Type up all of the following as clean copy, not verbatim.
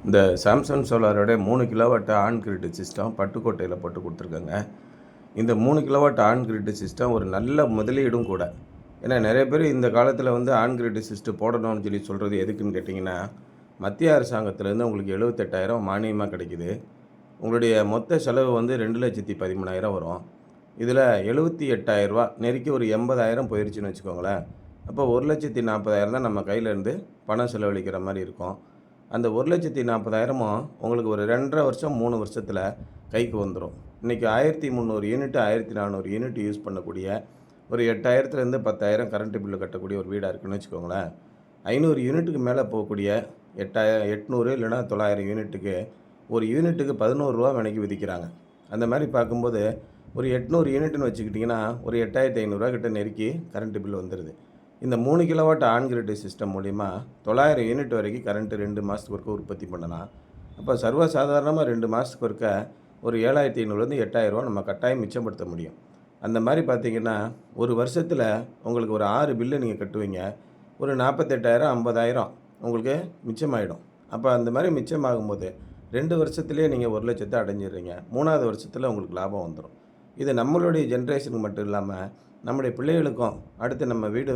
இந்த சாம்சங் சோலாரோட 3 kilowatt on grid system பட்டுக்கோட்டையில் போட்டு கொடுத்துருக்காங்க. இந்த 3 கிலோவாட் ஆன் கிரிட் சிஸ்டம் ஒரு நல்ல முதலீடும் கூட. ஏன்னா நிறைய பேர் இந்த காலத்தில் ஆன் கிரிட் சிஸ்டம் போடணும்னு சொல்லி சொல்கிறது எதுக்குன்னு கேட்டிங்கன்னா, மத்திய அரசாங்கத்திலேருந்து உங்களுக்கு 78,000 மானியமாக கிடைக்குது. உங்களுடைய மொத்த செலவு 2,13,000 வரும். இதில் 78,000 நெருக்கி ஒரு 80,000 போயிடுச்சுன்னு வச்சுக்கோங்களேன். அப்போ 1,40,000 தான் நம்ம கையிலேருந்து பணம் செலவழிக்கிற மாதிரி இருக்கும். அந்த 1,40,000 உங்களுக்கு ஒரு 2.5 வருஷம் 3 வருஷத்தில் கைக்கு வந்துடும். இன்றைக்கி 1,300 யூனிட் 1,400 யூனிட் யூஸ் பண்ணக்கூடிய ஒரு 8,000லேருந்து 10,000 கரண்ட் பில்லு கட்டக்கூடிய ஒரு வீடாக இருக்குதுன்னு வச்சுக்கோங்களேன். 500 யூனிட்டுக்கு மேலே போகக்கூடிய 800 இல்லைனா 900 யூனிட்டுக்கு ஒரு யூனிட்டுக்கு 11 ரூபா விலைக்கு விதிக்கிறாங்க. அந்த மாதிரி பார்க்கும்போது ஒரு 800 யூனிட்னு வச்சுக்கிட்டிங்கன்னா ஒரு 8,500 கிட்ட நெருக்கி கரண்ட் பில் வந்துடுது. இந்த 3 கிலோவாட் ஆன் கிரிட் சிஸ்டம் மூலிமா 900 யூனிட் வரைக்கும் கரண்ட்டு 2 மாதத்துக்கு ஒருக்க உற்பத்தி பண்ணலாம். அப்போ சர்வசாதாரணமாக 2 மாதத்துக்கு ஒருக்க ஒரு 7,500லேருந்து 8,000 நம்ம கட்டாயம் மிச்சப்படுத்த முடியும். அந்த மாதிரி பார்த்திங்கன்னா ஒரு வருஷத்தில் உங்களுக்கு ஒரு 6 பில்லு நீங்கள் கட்டுவீங்க. ஒரு 48,000 50,000 உங்களுக்கு மிச்சமாயிடும். அப்போ அந்த மாதிரி மிச்சமாகும்போது 2 வருஷத்துலேயே நீங்கள் 1,00,000 அடைஞ்சிடுறீங்க. 3வது வருஷத்தில் உங்களுக்கு லாபம் வந்துடும். இது நம்மளுடைய ஜென்ரேஷனுக்கு மட்டும் இல்லாமல் நம்முடைய பிள்ளைகளுக்கும் அடுத்து நம்ம வீடு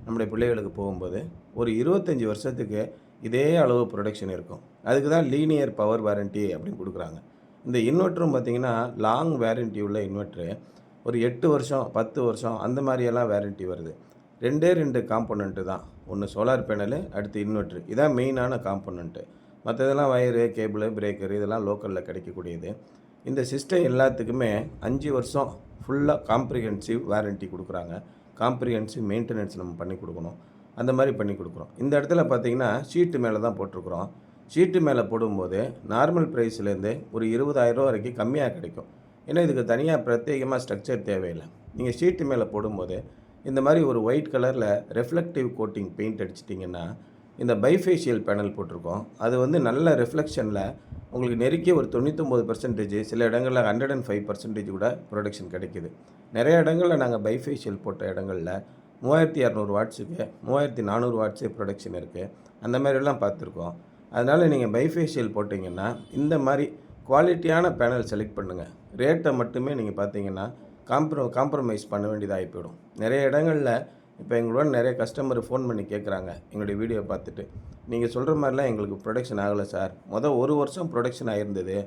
நம்முடைய பிள்ளைகளுக்கு போகும்போது ஒரு 25 வருஷத்துக்கு இதே அளவு ப்ரொடக்ஷன் இருக்கும். அதுக்கு தான் லீனியர் பவர் வாரண்ட்டி அப்படின்னு கொடுக்குறாங்க. இந்த இன்வெர்ட்டரும் பார்த்திங்கன்னா லாங் வேரண்ட்டி உள்ள இன்வெர்ட்ரு ஒரு 8 வருஷம் 10 வருஷம் அந்த மாதிரியெல்லாம் வேரண்ட்டி வருது. 2 காம்போனண்ட்டு தான். ஒன்று சோலார் பேனலு, அடுத்து இன்வெர்ட்ரு. இதான் மெயினான காம்போனண்ட்டு. மற்றதெல்லாம் வயரு கேபிளு பிரேக்கரு இதெல்லாம் லோக்கலில் கிடைக்கக்கூடியது. இந்த சிஸ்டம் எல்லாத்துக்குமே 5 வருஷம் ஃபுல்லாக காம்ப்ரிஹென்சிவ் வாரண்ட்டி கொடுக்குறாங்க. காம்ப்ரிஹென்சிவ் மெயின்டெனன்ஸ் நம்ம பண்ணி கொடுக்கணும். அந்த மாதிரி பண்ணி கொடுக்குறோம். இந்த இடத்துல பார்த்திங்கன்னா ஷீட்டு மேலே தான் போட்டிருக்குறோம். ஷீட்டு மேலே போடும்போது நார்மல் ப்ரைஸ்லேருந்து ஒரு 20,000 வரைக்கும் கம்மியாக கிடைக்கும். ஏன்னா இதுக்கு தனியாக பிரத்யேகமாக ஸ்ட்ரக்சர் தேவையில்லை. நீங்கள் ஷீட்டு மேலே போடும்போது இந்த மாதிரி ஒரு ஒயிட் கலரில் ரெஃப்ளெக்டிவ் கோட்டிங் பெயிண்ட் அடிச்சிட்டிங்கன்னா இந்த பைஃபேஷியல் பேனல் போட்டிருக்கோம். அது நல்ல ரிஃப்ளெக்ஷனில் உங்களுக்கு நெருக்கி ஒரு 99%, சில இடங்களில் 105% கூட ப்ரொடக்ஷன் கிடைக்கிது. நிறைய இடங்களில் நாங்கள் பைஃபேஷியல் போட்ட இடங்களில் 3,200 வாட்ஸுக்கு 3,400 வாட்ஸே ப்ரொடக்ஷன் இருக்குது. அந்த மாதிரிலாம் பார்த்துருக்கோம். அதனால் நீங்கள் பைஃபேஷியல் போட்டிங்கன்னா இந்த மாதிரி குவாலிட்டியான பேனல் செலக்ட் பண்ணுங்கள். ரேட்டை மட்டுமே நீங்கள் பார்த்தீங்கன்னா காம்ப்ரமைஸ் பண்ண வேண்டியதாகி போயிடும். நிறைய இடங்களில் இப்போ எங்களோட நிறைய கஸ்டமர் ஃபோன் பண்ணி கேட்குறாங்க எங்களுடைய வீடியோ பார்த்துட்டு, நீங்கள் சொல்கிற மாதிரிலாம் எங்களுக்கு ப்ரொடக்ஷன் ஆகலை சார். ஒரு வருஷம் ப்ரொடக்ஷன் ஆகிருந்தது,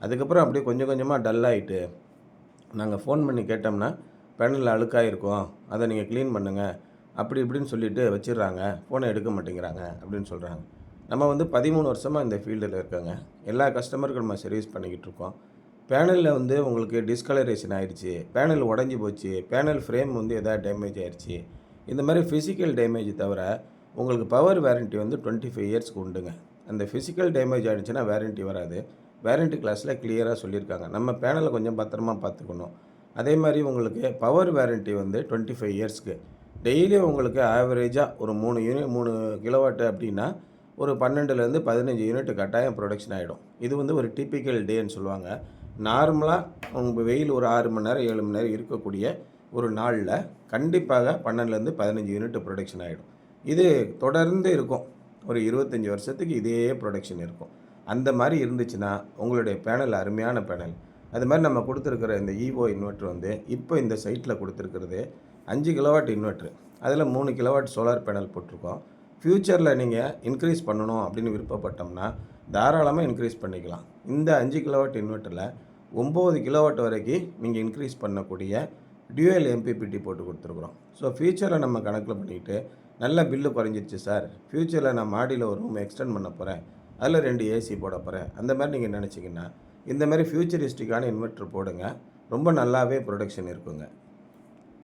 அதுக்கப்புறம் அப்படியே கொஞ்சம் கொஞ்சமாக டல் ஆகிட்டு நாங்கள் ஃபோன் பண்ணி கேட்டோம்னா பேனலில் அழுக்காக இருக்கும், அதை நீங்கள் க்ளீன் பண்ணுங்கள் அப்படி இப்படின்னு சொல்லிவிட்டு வச்சிடுறாங்க, ஃபோனை எடுக்க மாட்டேங்கிறாங்க அப்படின்னு சொல்கிறாங்க. நம்ம 13 வருஷமாக இந்த ஃபீல்டில் இருக்காங்க. எல்லா கஸ்டமருக்கும் நம்ம சர்வீஸ் பண்ணிக்கிட்டு இருக்கோம். பேனலில் உங்களுக்கு டிஸ்கலரேஷன் ஆகிடுச்சு, பேனல் உடஞ்சி போச்சு, பேனல் ஃப்ரேம் எதாவது டேமேஜ் ஆகிடுச்சு, இந்த மாதிரி ஃபிசிக்கல் டேமேஜ் தவிர உங்களுக்கு பவர் வாரண்ட்டி 25 இயர்ஸ்க்கு உண்டுங்க. அந்த ஃபிசிக்கல் டேமேஜ் ஆகிடுச்சுன்னா வாரண்ட்டி வராது. வாரண்ட்டி கிளாஸில் கிளியராக சொல்லியிருக்காங்க. நம்ம பேனலை கொஞ்சம் பத்திரமா பார்த்துக்கணும். அதே மாதிரி உங்களுக்கு பவர் வாரண்ட்டி 25 இயர்ஸ்க்கு. டெய்லி உங்களுக்கு ஆவரேஜாக ஒரு 3 கிலோவாட்டு அப்படின்னா ஒரு 12லேருந்து 15 யூனிட் கட்டாயம் ப்ரொடக்ஷன் ஆகிடும். இது ஒரு டிப்பிக்கல் டேன்னு சொல்லுவாங்க. நார்மலாக உங்கள் வெயில் ஒரு 6 மணி நேரம் 7 மணி நேரம் இருக்கக்கூடிய ஒரு நாளில் கண்டிப்பாக 12லேருந்து 15 யூனிட் ப்ரொடக்ஷன் ஆகிடும். இது தொடர்ந்து இருக்கும். ஒரு 25 வருஷத்துக்கு இதே ப்ரொடக்ஷன் இருக்கும். அந்த மாதிரி இருந்துச்சுன்னா உங்களுடைய பேனல் அருமையான பேனல். அது மாதிரி நம்ம கொடுத்துருக்கிற இந்த ஈவோ இன்வெர்ட்ரு இப்போ இந்த சைட்டில் கொடுத்துருக்கிறது 5 கிலோவாட் இன்வெர்ட்ரு. அதில் 3 கிலோவாட் சோலார் பேனல் போட்டிருக்கோம். ஃப்யூச்சரில் நீங்கள் இன்க்ரீஸ் பண்ணணும் அப்படின்னு விருப்பப்பட்டோம்னா தாராளமாக இன்க்ரீஸ் பண்ணிக்கலாம். இந்த 5 கிலோவாட் இன்வெர்ட்டரில் 9 கிலோவாட் வரைக்கும் நீங்கள் இன்க்ரீஸ் பண்ணக்கூடிய டியூஎல் எம்பிபிடி போட்டு கொடுத்துருக்குறோம். ஸோ ஃப்யூச்சரில் நம்ம கணக்கில் பண்ணிக்கிட்டு நல்ல பில்லு குறைஞ்சிருச்சு சார், ஃப்யூச்சரில் நான் மாடியில் ஒரு ரூம் எக்ஸ்டெண்ட் பண்ண போகிறேன், அதில் 2 ஏசி போட போகிறேன், அந்த மாதிரி நீங்கள் நினச்சிங்கன்னா இந்த மாதிரி ஃப்யூச்சரிஸ்டிக்கான இன்வெர்ட்டர் போடுங்க. ரொம்ப நல்லாவே ப்ரொடக்ஷன் இருக்குங்க.